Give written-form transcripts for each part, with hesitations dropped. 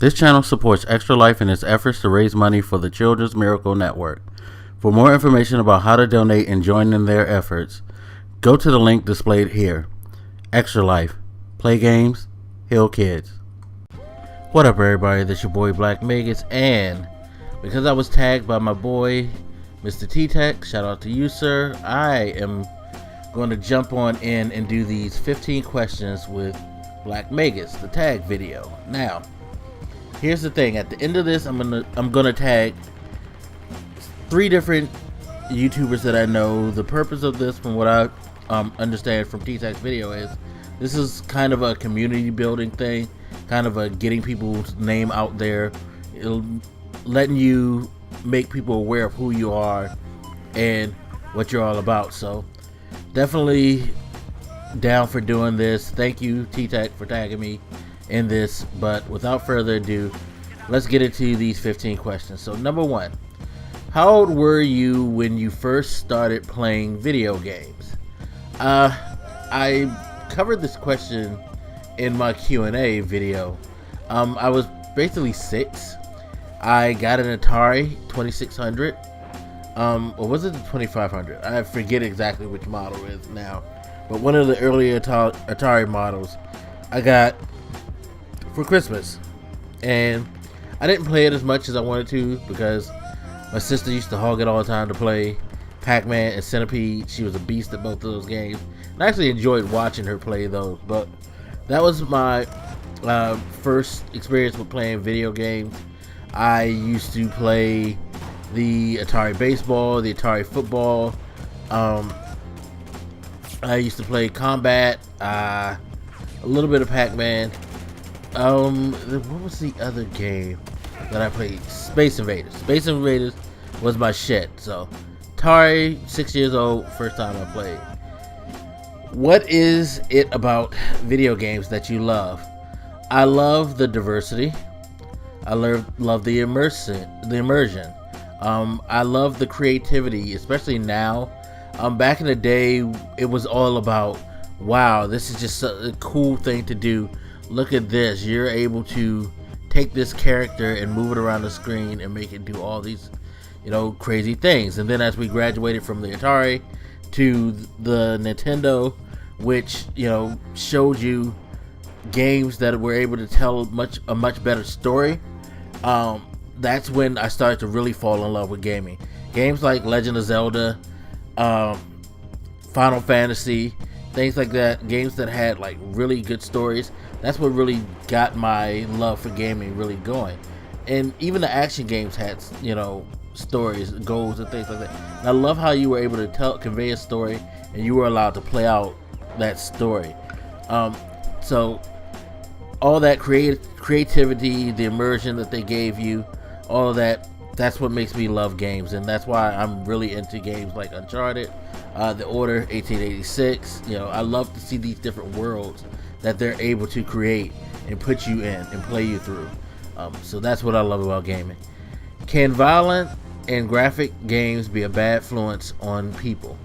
This channel supports Extra Life in its efforts to raise money for the Children's Miracle Network. For more information about how to donate and join in their efforts, go to the link displayed here. Extra Life. Play games, heal kids. What up, everybody? This your boy Blak Magus, and because I was tagged by my boy Mr. T-Tech, shout out to you, sir, I am going to jump on in and do these 15 questions with Blak Magus, the tag video. Now, here's the thing. At the end of this, I'm gonna tag 3 different YouTubers that I know. The purpose of this, from what I understand from T-Tech's video, is this is kind of a community building thing, kind of a getting people's name out there, letting you make people aware of who you are and what you're all about. So definitely down for doing this. Thank you, T-Tech, for tagging me in this. But without further ado, let's get into these 15 questions. So number 1, how old were you when you first started playing video games? I covered this question in my Q&A video. I was basically 6. I got an Atari 2600, or was it the 2500? I forget exactly which model it is now, but one of the earlier Atari models I got for Christmas, and I didn't play it as much as I wanted to because my sister used to hog it all the time to play Pac-Man and Centipede. She was a beast at both of those games, and I actually enjoyed watching her play those. But that was my first experience with playing video games. I used to play the Atari Baseball, the Atari Football. I used to play Combat, a little bit of Pac-Man. What was the other game that I played? Space Invaders. Space Invaders was my shit. So, Atari, 6 years old, first time I played. What is it about video games that you love? I love the diversity. I love the immersion. I love the creativity, especially now. Back in the day, it was all about, wow, this is just a cool thing to do. Look at this. You're able to take this character and move it around the screen and make it do all these, crazy things. And then as we graduated from the Atari to the Nintendo, which, showed you games that were able to tell a much better story, that's when I started to really fall in love with gaming. Games like Legend of Zelda, Final Fantasy, things like that, games that had like really good stories. That's what really got my love for gaming really going. And even the action games had, stories, goals, and things like that. And I love how you were able to convey a story, and you were allowed to play out that story. So all that creativity, the immersion that they gave you, all of that's what makes me love games. And that's why I'm really into games like Uncharted, The Order 1886. I love to see these different worlds that they're able to create and put you in and play you through. So that's what I love about gaming. Can violent and graphic games be a bad influence on people?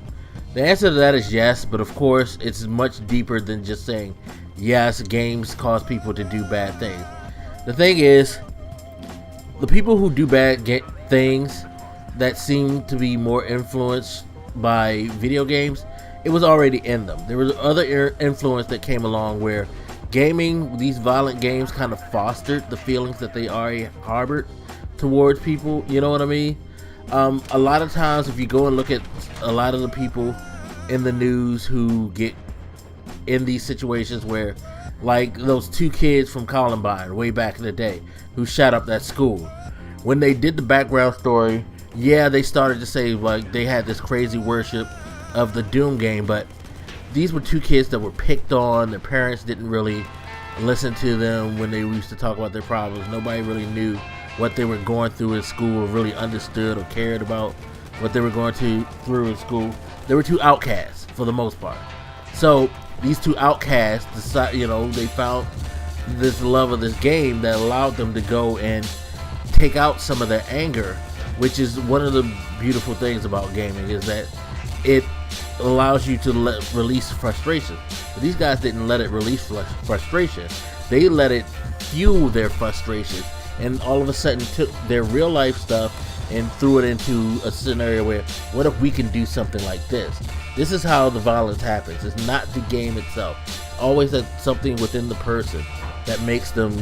The answer to that is yes, but of course it's much deeper than just saying yes, games cause people to do bad things. The thing is, the people who do bad things that seem to be more influenced by video games, it was already in them. There was other influence that came along where gaming, these violent games, kind of fostered the feelings that they already harbored towards people. You know what I mean? A lot of times, if you go and look at a lot of the people in the news who get in these situations where, like those 2 kids from Columbine way back in the day who shot up that school, when they did the background story, yeah, they started to say like they had this crazy worship of the Doom game, but these were 2 kids that were picked on. Their parents didn't really listen to them when they used to talk about their problems. Nobody really knew what they were going through in school, or really understood or cared about what they were going through in school. They were 2 outcasts for the most part. So these 2 outcasts they found this love of this game that allowed them to go and take out some of their anger, which is one of the beautiful things about gaming, is that it allows you to release frustration. But these guys didn't let it release frustration. They let it fuel their frustration, and all of a sudden took their real life stuff and threw it into a scenario where, what if we can do something like this? This is how the violence happens. It's not the game itself. It's always something within the person that makes them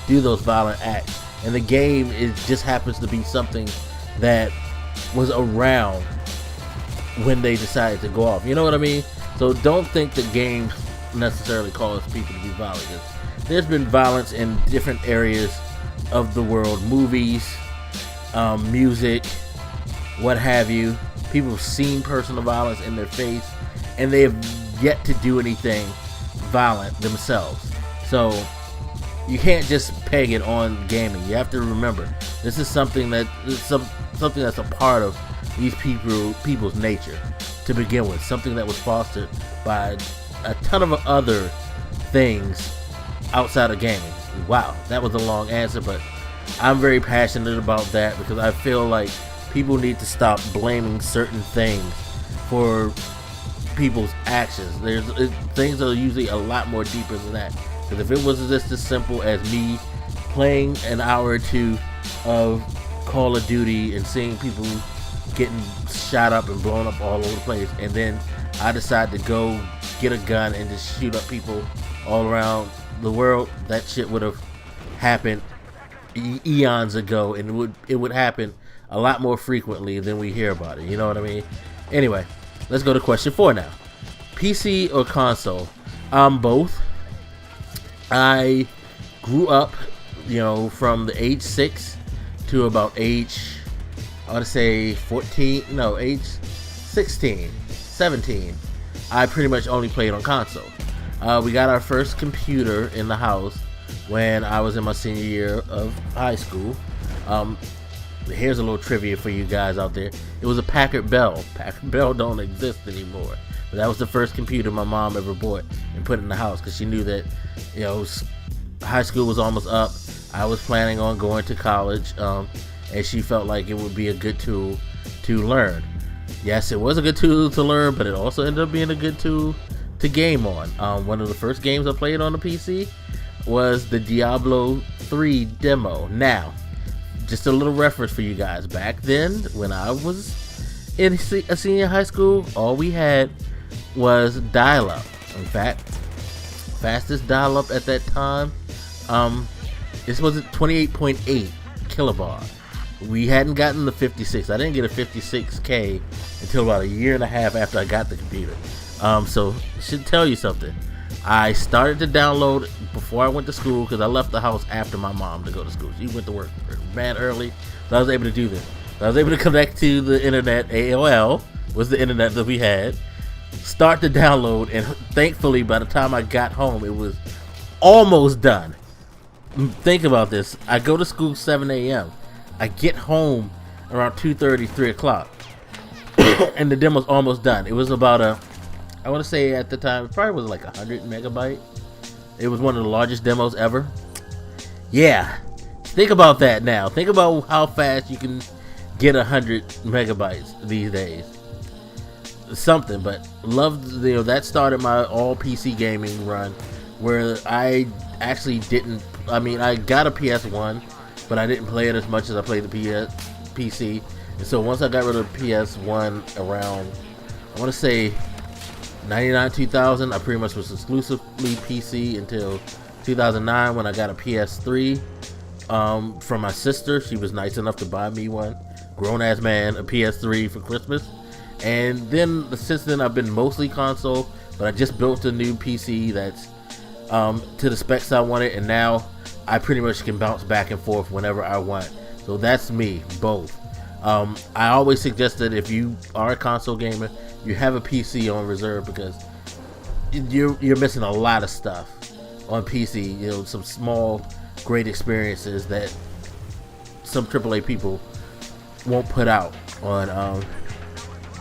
do those violent acts. And the game just happens to be something that was around when they decided to go off. You know what I mean? So don't think that games necessarily cause people to be violent. There's been violence in different areas of the world, movies, music, what have you. People have seen personal violence in their face, and they have yet to do anything violent themselves. So you can't just peg it on gaming. You have to remember, this is something that's a part of these people's nature to begin with. Something that was fostered by a ton of other things outside of gaming. Wow, that was a long answer, but I'm very passionate about that because I feel like people need to stop blaming certain things for people's actions. Things are usually a lot more deeper than that. Because if it was just as simple as me playing an hour or two of Call of Duty and seeing people getting shot up and blown up all over the place, and then I decide to go get a gun and just shoot up people all around the world, that shit would have happened eons ago, and it would happen a lot more frequently than we hear about it. You know what I mean? Anyway, let's go to question 4 now. PC or console? Both. I grew up, from the age 6 to about age, I want to say 16, 17. I pretty much only played on console. We got our first computer in the house when I was in my senior year of high school. Here's a little trivia for you guys out there. It was a Packard Bell. Packard Bell don't exist anymore. But that was the first computer my mom ever bought and put in the house because she knew that, high school was almost up. I was planning on going to college, and she felt like it would be a good tool to learn. Yes, it was a good tool to learn, but it also ended up being a good tool to game on. One of the first games I played on the PC was the Diablo 3 demo. Now, just a little reference for you guys. Back then, when I was in a senior high school, all we had was dial-up. In fact, fastest dial-up at that time, this was 28.8 kilobar. We hadn't gotten the 56. I didn't get a 56K until about a year and a half after I got the computer. So it should tell you something. I started to download before I went to school because I left the house after my mom to go to school. She went to work mad early, so I was able to do this. I was able to connect to the internet. AOL was the internet that we had. Start to download, and thankfully by the time I got home, it was almost done. Think about this. I go to school 7 a.m. I get home around 2:30, 3 o'clock, and the demo's almost done. It was about I want to say at the time, it probably was like 100 megabyte. It was one of the largest demos ever. Yeah, think about that now. Think about how fast you can get 100 megabytes these days. Something, but loved, that started my all PC gaming run, where I actually didn't, I got a PS1, but I didn't play it as much as I played the PC. And so once I got rid of PS1 around, I want to say 99, 2000, I pretty much was exclusively PC until 2009 when I got a PS3 from my sister. She was nice enough to buy me one, grown-ass man, a PS3 for Christmas. And then since then I've been mostly console, but I just built a new PC that's to the specs I wanted, and now I pretty much can bounce back and forth whenever I want. So that's me, both. I always suggest that if you are a console gamer, you have a PC on reserve because you're missing a lot of stuff on PC. Some small, great experiences that some AAA people won't put out on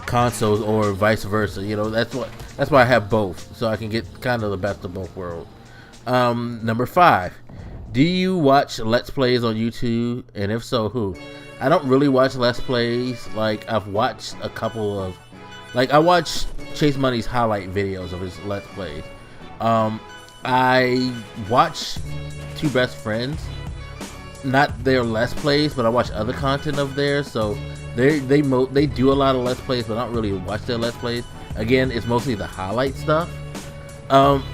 consoles or vice versa. That's why I have both, so I can get kind of the best of both worlds. Number 5, do you watch Let's Plays on YouTube, and if so, who? I don't really watch Let's Plays. Like, I've watched a couple of, I watch Chase Money's highlight videos of his Let's Plays. I watch Two Best Friends, not their Let's Plays, but I watch other content of theirs. So they do a lot of Let's Plays, but I don't really watch their Let's Plays. Again, it's mostly the highlight stuff. And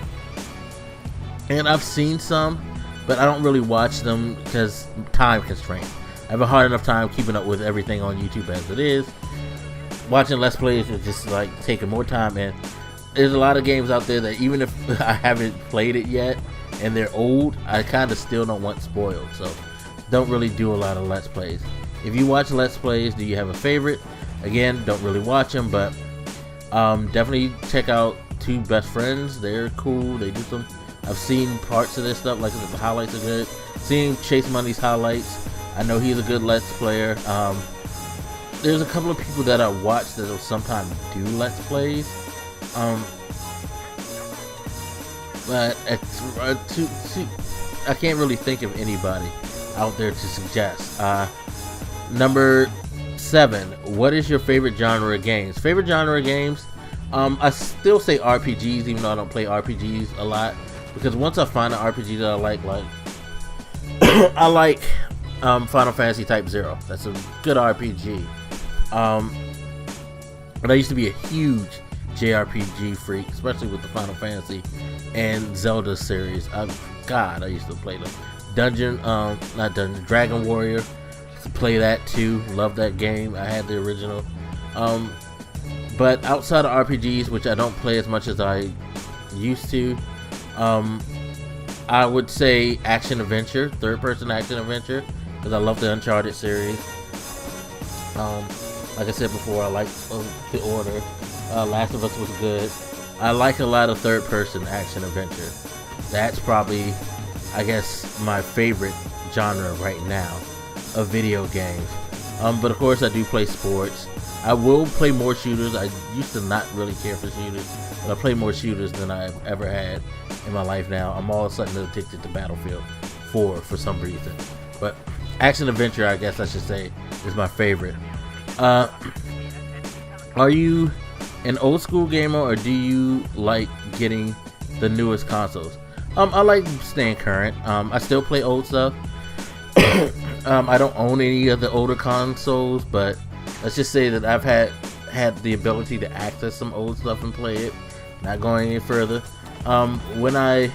I've seen some, but I don't really watch them because time constraints. I have a hard enough time keeping up with everything on YouTube as it is. Watching Let's Plays is just like taking more time, and there's a lot of games out there that even if I haven't played it yet and they're old, I kind of still don't want spoiled, so don't really do a lot of Let's Plays. If you watch Let's Plays, do you have a favorite? Again, don't really watch them, but definitely check out Two Best Friends. They're cool. They do some. I've seen parts of their stuff, like the highlights are good. Seeing Chase Money's highlights, I know he's a good Let's Player. There's a couple of people that I watch that will sometimes do Let's Plays. But I can't really think of anybody out there to suggest. Number 7. What is your favorite genre of games? Favorite genre of games? I still say RPGs, even though I don't play RPGs a lot. Because once I find an RPG that I like I like Final Fantasy Type 0. That's a good RPG. But I used to be a huge JRPG freak, especially with the Final Fantasy and Zelda series. I used to play the Dragon Warrior. Play that too. Love that game. I had the original. But outside of RPGs, which I don't play as much as I used to, I would say action adventure, third-person action adventure, because I love the Uncharted series. Like I said before, I like The Order. Last of Us was good. I like a lot of third-person action adventure. That's probably, I guess, my favorite genre right now of video games. But of course, I do play sports. I will play more shooters. I used to not really care for shooters, but I play more shooters than I've ever had in my life now. I'm all of a sudden addicted to Battlefield 4 for some reason. But action adventure, I guess I should say, is my favorite. Are you an old school gamer, or do you like getting the newest consoles? I like staying current. I still play old stuff. I don't own any of the older consoles, but let's just say that I've had the ability to access some old stuff and play it. Not going any further. When I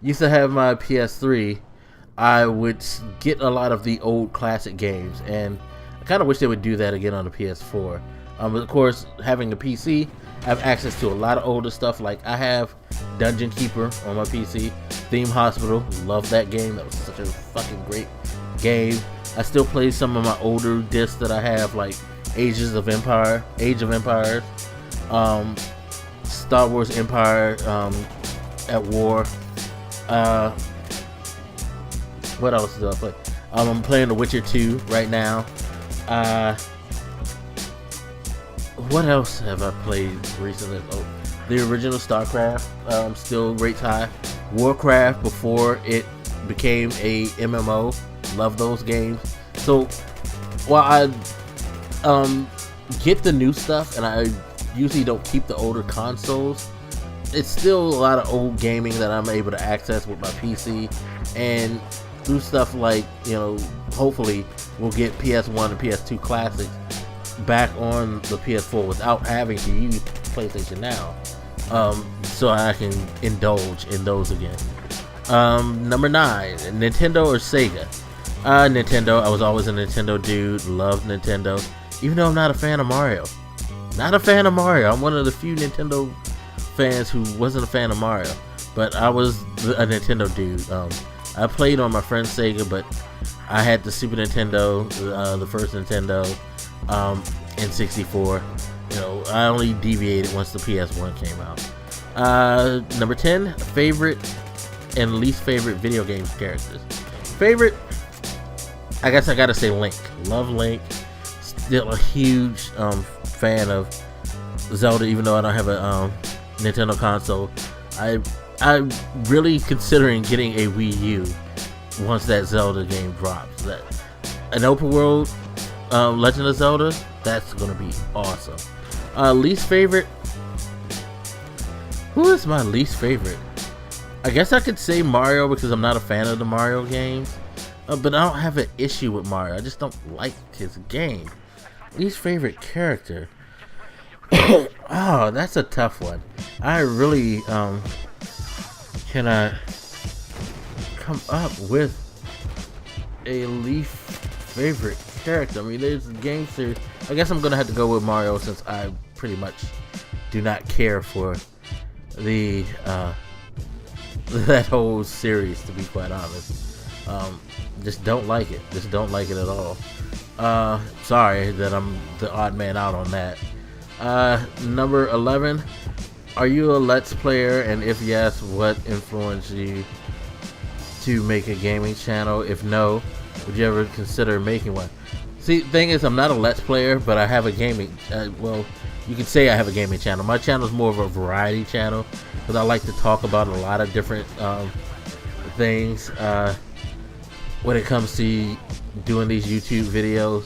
used to have my PS3, I would get a lot of the old classic games, and I kind of wish they would do that again on the PS4. But of course, having a PC, I have access to a lot of older stuff. Like I have Dungeon Keeper on my PC, Theme Hospital, love that game. That was such a fucking great game. I still play some of my older discs that I have, like Age of Empires, Star Wars Empire at War. What else do I play? I'm playing The Witcher 2 right now. What else have I played recently? Oh, the original StarCraft still rates high. Warcraft before it became a MMO. Love those games. So while I get the new stuff, and I usually don't keep the older consoles, it's still a lot of old gaming that I'm able to access with my PC, and through stuff like, hopefully we'll get PS1 and PS2 classics back on the PS4 without having to use PlayStation Now, so I can indulge in those again. Number 9, Nintendo or Sega? Nintendo. I was always a Nintendo dude. Loved Nintendo, even though I'm not a fan of Mario. Not a fan of Mario. I'm one of the few Nintendo fans who wasn't a fan of Mario, but I was a Nintendo dude. I played on my friend's Sega, but I had the Super Nintendo, the first Nintendo, N64. I only deviated once the PS1 came out. Number 10, favorite and least favorite video games characters. Favorite, I guess I gotta say Link. Love Link. Still a huge fan of Zelda, even though I don't have a Nintendo console. I'm really considering getting a Wii U once that Zelda game drops. That an open world Legend of Zelda, that's gonna be awesome. Least favorite. Who is my least favorite? I guess I could say Mario because I'm not a fan of the Mario games, but I don't have an issue with Mario. I just don't like his game. Least favorite character. Oh, that's a tough one. I really cannot come up with a least favorite character. I mean, there's games here. I guess I'm gonna have to go with Mario since I pretty much do not care for the that whole series, to be quite honest. Just don't like it. Just don't like it at all. Sorry that I'm the odd man out on that. Number 11. Are you a Let's Player? And if yes, what influenced you to make a gaming channel? If no, would you ever consider making one? See, the thing is, I'm not a Let's Player, but I have a gaming. Well, you can say I have a gaming channel. My channel is more of a variety channel because I like to talk about a lot of different things when it comes to doing these YouTube videos.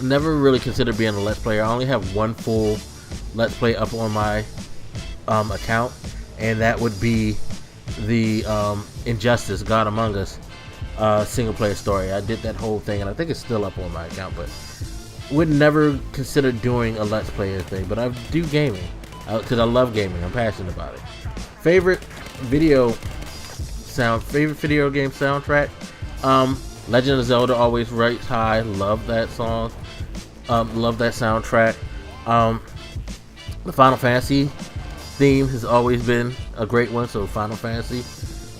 Never really considered being a Let's Player. I only have one full Let's Play up on my account, and that would be the Injustice God Among Us single player story. I did that whole thing, and I think it's still up on my account, but would never consider doing a Let's Player thing. But I do gaming because I love gaming. I'm passionate about it. Favorite video game soundtrack. Legend of Zelda always rates high. Love that song. Love that soundtrack. The Final Fantasy theme has always been a great one, so Final Fantasy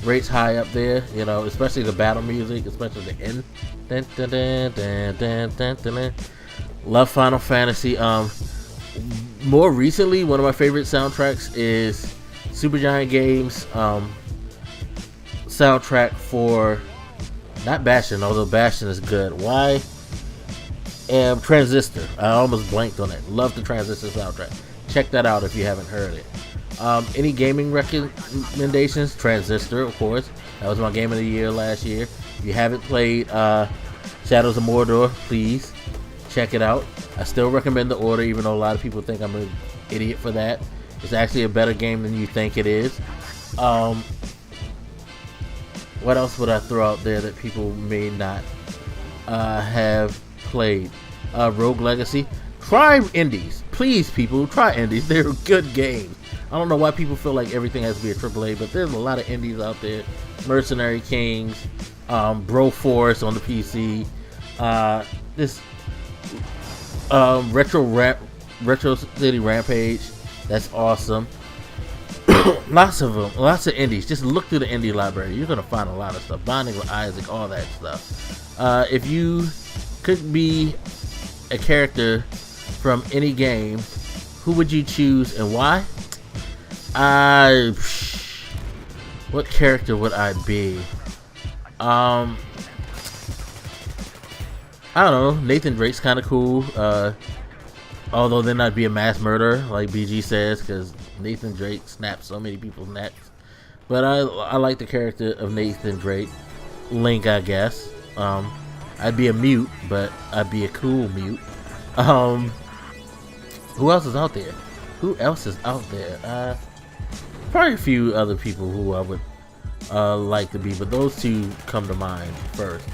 rates high up there. You know, especially the battle music, especially the end. Dun, dun, dun, dun, dun, dun, dun, dun. Love Final Fantasy. More recently, one of my favorite soundtracks is Supergiant Games soundtrack for not Bastion, although Bastion is good. Why? Transistor. I almost blanked on it. Love the Transistor soundtrack. Check that out if you haven't heard it. Any gaming recommendations? Transistor, of course. That was my game of the year last year. If you haven't played Shadows of Mordor, please check it out. I still recommend the Order, even though a lot of people think I'm an idiot for that. It's actually a better game than you think it is. What else would I throw out there that people may not have played? Rogue Legacy. Try indies. Please, people, try indies. They're good games. I don't know why people feel like everything has to be a AAA, but there's a lot of indies out there. Mercenary Kings, Broforce on the PC, this Retro City Rampage. That's awesome. Lots of them, lots of indies. Just look through the indie library. You're gonna find a lot of stuff. Binding with Isaac, all that stuff. If you could be a character from any game, who would you choose and why? What character would I be? I don't know. Nathan Drake's kind of cool. Although then I'd be a mass murderer, like BG says, because Nathan Drake snaps so many people's necks. But I like the character of Nathan Drake. Link, I guess. I'd be a mute, but I'd be a cool mute. Who else is out there? Probably a few other people who I would like to be, but those two come to mind first.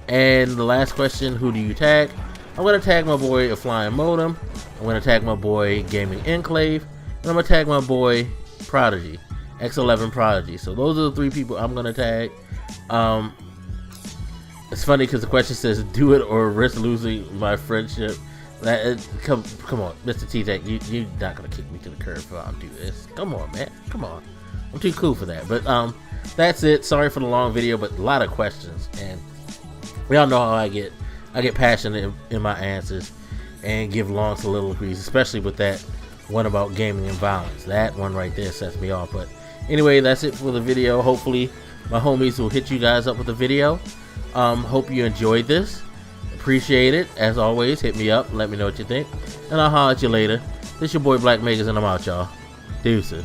And the last question, who do you tag? I'm going to tag my boy A Flying Modem. I'm going to tag my boy Gaming Enclave. And I'm going to tag my boy Prodigy. X11 Prodigy. So those are the three people I'm going to tag. It's funny because the question says, do it or risk losing my friendship. Come on, Mr. T-Tech, you're not going to kick me to the curb if I don't do this. Come on, man. Come on. I'm too cool for that. But that's it. Sorry for the long video, but a lot of questions. And we all know how I get passionate in my answers and give long soliloquies, especially with that one about gaming and violence. That one right there sets me off. But anyway, that's it for the video. Hopefully my homies will hit you guys up with the video. Hope you enjoyed this. Appreciate it. As always, hit me up. Let me know what you think. And I'll holler at you later. This your boy Blak Magus, and I'm out, y'all. Deuces.